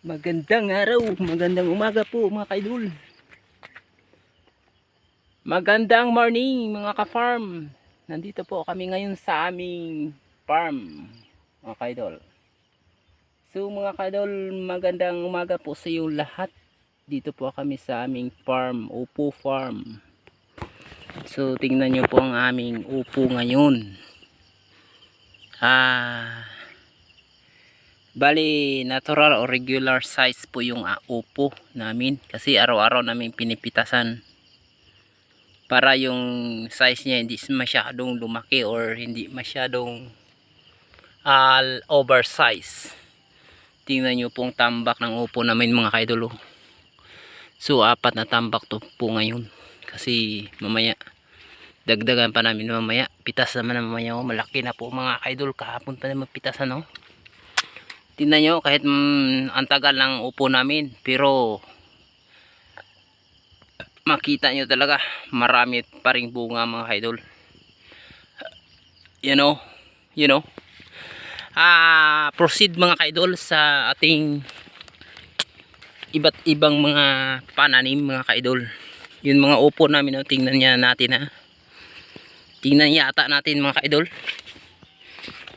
Magandang araw, magandang umaga po mga kaidol. Magandang morning mga ka-farm. Nandito po kami ngayon sa aming farm mga kaidol. So mga kaidol, magandang umaga po sa iyo lahat. Dito po kami sa aming farm, upo farm. So tingnan nyo po ang aming upo ngayon. Bali natural o regular size po yung upo namin kasi araw-araw namin pinipitasan para yung size niya hindi masyadong lumaki or hindi masyadong oversize. Tingnan nyo pong tambak ng upo namin mga kaidolo. So 4 na tambak to po ngayon kasi mamaya dagdagan pa namin mamaya. Pitas naman na mamaya. Malaki na po mga kaidol, kahapon pa naman pitasan no. Tingnan nyo kahit ang tagal ng upo namin pero makita nyo talaga marami pa ring bunga mga kaidol. You know proceed mga kaidol sa ating iba't ibang mga pananim mga kaidol. Yung mga upo namin tingnan niya natin tingnan yata natin mga kaidol.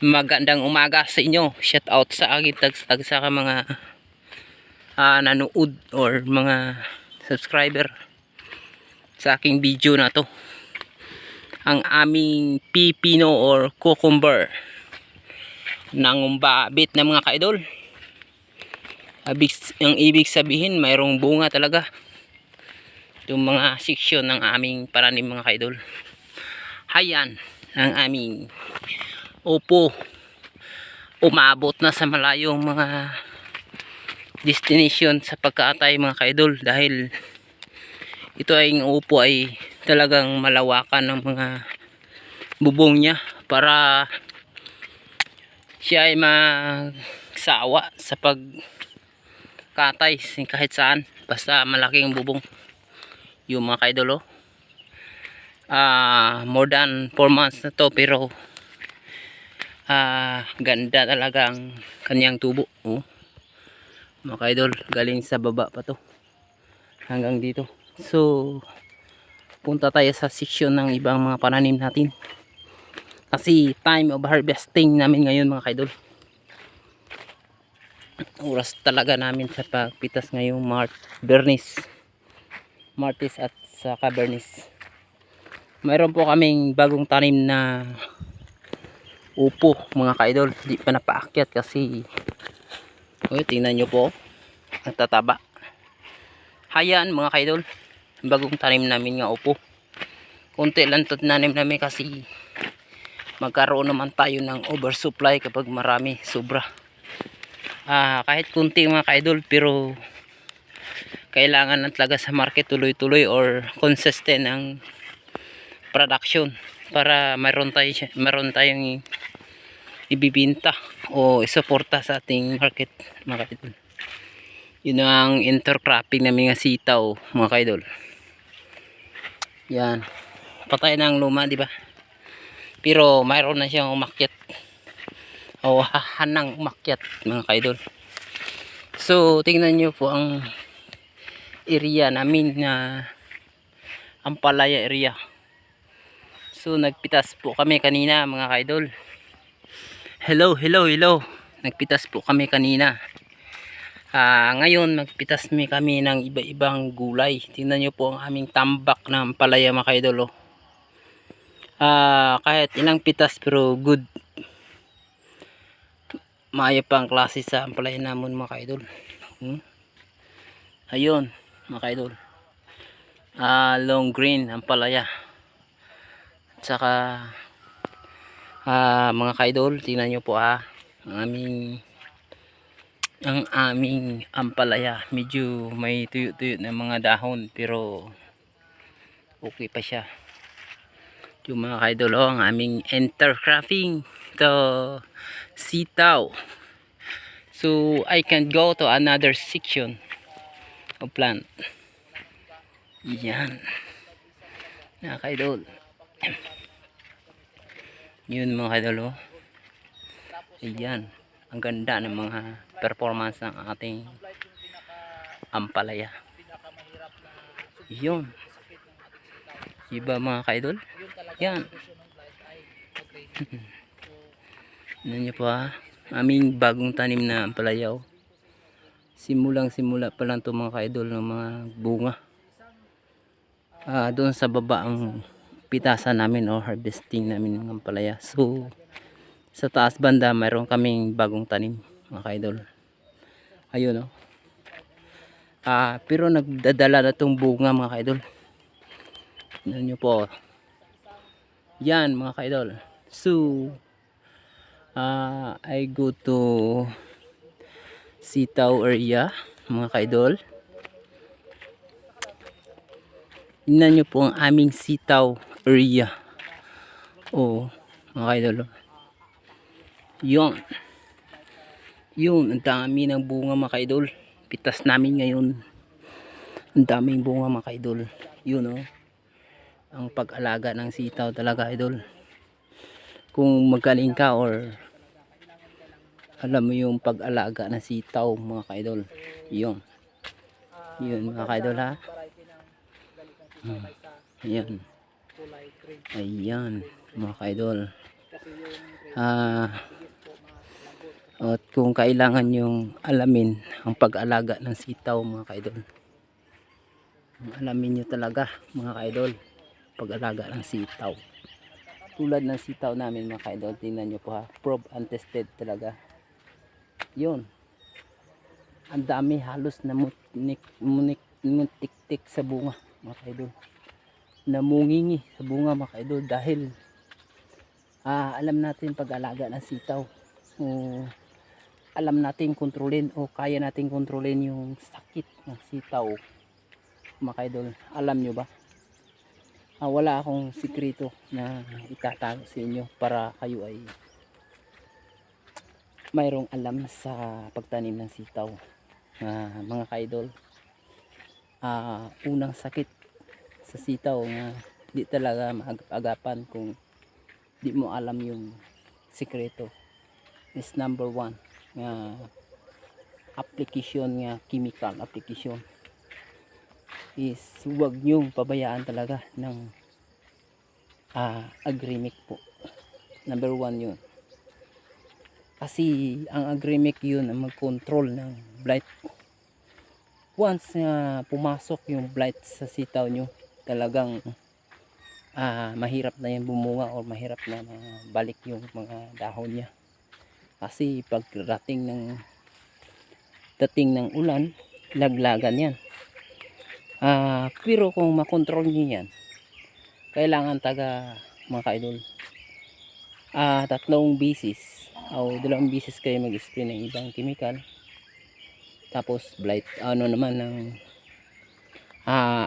Magandang umaga sa inyo. Shout out sa aking tag sa mga nanood or mga subscriber sa aking video na to. Ang aming pipino or cucumber nangumbabit na mga kaidol. Ang ibig sabihin mayroong bunga talaga yung mga section ng aming paranim mga kaidol. Hayan ang aming upo, umabot na sa malayong mga destination sa pagkaatay mga kaidol dahil ito ay upo ay talagang malawakan ng mga bubong niya para siya ay magsawa sa pagkatay kahit saan basta malaking bubong yung mga kaidol. More than 4 months na to pero ganda talaga ang kanyang tubo mga kaidol, galing sa baba pa to hanggang dito. So punta tayo sa section ng ibang mga pananim natin kasi time of harvesting namin ngayon mga kaidol. Oras talaga namin sa pagpitas ngayong Martes at saka Bernis. Mayroon po kaming bagong tanim na upo mga kaidol, di pa napaakyat kasi tingnan nyo po nagtataba. Hayan mga kaidol, bagong tanim namin nga upo. Kunti lang to nanim namin kasi magkaroon naman tayo ng oversupply kapag marami sobra. Kahit kunti mga kaidol pero kailangan na talaga sa market tuloy-tuloy or consistent ang production para mayroon tayong ibibinta o isuporta sa ating market mga kaidol. Yun ang intercropping namin nga sitaw mga kaidol. Yan, patay na ang luma di ba, pero mayroon na siyang umakyat o hanang umakyat mga kaidol. So tingnan nyo po ang area namin na Ampalaya area. So nagpitas po kami kanina mga kaidol. Hello. Nagpitas po kami kanina. Ngayon magpitas kami ng iba-ibang gulay. Tingnan nyo po ang aming tambak ng ampalaya mga kaidol. Kahit ilang pitas pero good. Maayo pang klase sa ampalaya namon mga kaidol. Ayun mga kaidol. Long green ampalaya. At saka mga kaidol, tingnan nyo po ang aming ampalaya. Medyo may tuyo-tuyo na mga dahon pero okay pa siya. Yung mga kaidol ang aming intercropping to sitaw. So I can go to another section of plant. Yan mga kaidol. Yun mga kaidol. Ayan ang ganda ng mga performance ng ating ampalaya. Yun, diba mga ka-idol? Yan. Ano nyo po ha, aming bagong tanim na ampalaya. Simula pa lang to mga ka-idol ng mga bunga. Doon sa baba ang pitasan namin o harvesting namin ng ampalaya. So sa taas banda mayroon kaming bagong tanim mga ka-idol. Ayun o. Pero nagdadala na tong bunga mga ka-idol. Tignan nyo po. Yan mga ka-idol. So I go to sitaw area mga ka-idol. Tignan nyo po ang aming sitaw area. Mga ka-idol. Yun. Yun, ang dami ng bunga mga ka-idol. Pitas namin ngayon. Ang daming bunga mga ka-idol. Yun o. Ang pag-alaga ng sitaw talaga idol. Kung magaling ka or alam mo yung pag-alaga ng sitaw mga ka-idol. Yun. Yun mga ka-idol ha. Ayan. Ayan mga ka-idol. At kung kailangan yung alamin ang pag-alaga ng sitaw mga ka-idol, alamin nyo talaga mga ka-idol pag-alaga ng sitaw. Tulad ng sitaw namin mga ka-idol, tingnan nyo po ha, probe and tested talaga. Yun, ang dami, halos na muntik-tik sa bunga mga ka-idol, namungingi sa bunga mga ka-idol dahil alam natin pag-alaga ng sitaw. Alam natin kontrolin o kaya natin kontrolin yung sakit ng sitaw mga ka-idol. Alam nyo ba? Wala akong sikreto na itatago sa inyo para kayo ay mayroong alam sa pagtanim ng sitaw mga ka-idol. Unang sakit sa sitaw na di talaga maagap-agapan kung di mo alam yung sikreto is number 1 nga application nga chemical application is huwag nyong pabayaan talaga ng agrimic po. Number 1 yun, kasi ang agrimic yun ang mag-control ng blight. Once pumasok yung blight sa sitaw nyo, talagang mahirap na yan bumunga o mahirap na balik yung mga dahon niya. Kasi pag dating ng ulan, laglagan yan. Pero kung makontrol niyo yan, kailangan mga ka-idol 3 beses o 2 beses kayo mag-spray ng ibang chemical. Tapos blight naman ng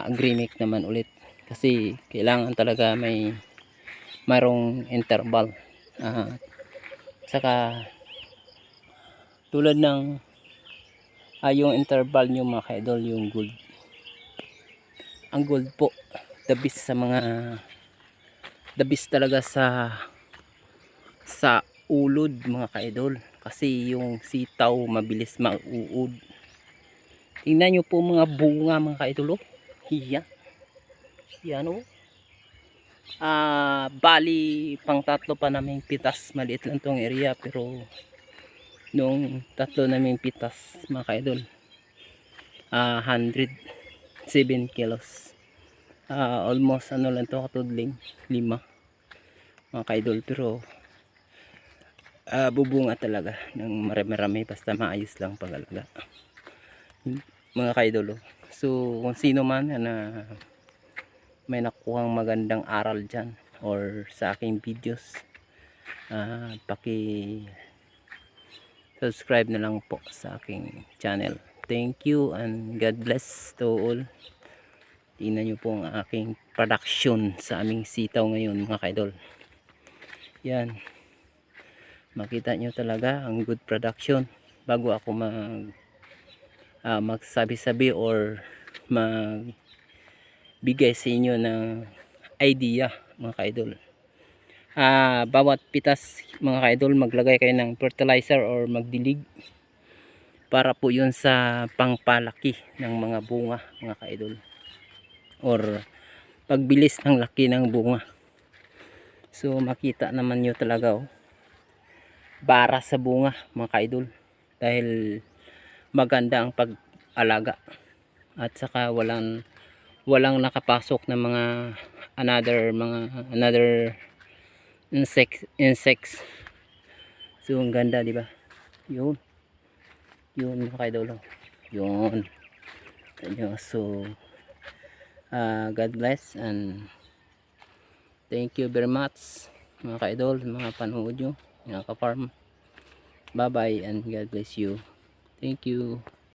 agrimic naman ulit, kasi kailangan talaga mayroong interval. Saka tulad ng yung interval nyo mga ka-idol, yung gold. Ang gold po the best talaga sa ulod mga ka-idol, kasi yung sitaw mabilis mauud. Tingnan nyo po mga bunga mga ka-idol. Yan o. Bali pang 3 pa naming pitas, maliit lang tong area, pero nung 3 naming pitas mga ka-idol, 107 kilos. Almost lang to, katudling 5 mga ka-idol, pero bubunga talaga ng marami-rami basta maayos lang pag-alaga mga ka-idol. So kung sino man na may nakuhang magandang aral dyan or sa aking videos, subscribe na lang po sa aking channel. Thank you and God bless to all. Tingnan nyo po ang aking production sa aming sitaw ngayon mga ka-idol. Yan, makita nyo talaga ang good production. Bago ako magsabi-sabi or magbigay sa inyo ng idea mga ka-idol, bawat pitas mga ka-idol maglagay kayo ng fertilizer or magdilig para po yun sa pangpalaki ng mga bunga mga ka-idol or pagbilis ng laki ng bunga. So makita naman nyo talaga bara sa bunga mga ka-idol dahil maganda ang pag-alaga at saka walang nakapasok na mga another insects. So ang ganda, di ba? Yun mga ka-idol. Yun. So God bless and thank you very much mga ka-idol, mga panood nyo, mga ka-farm. Bye bye and God bless you. Thank you.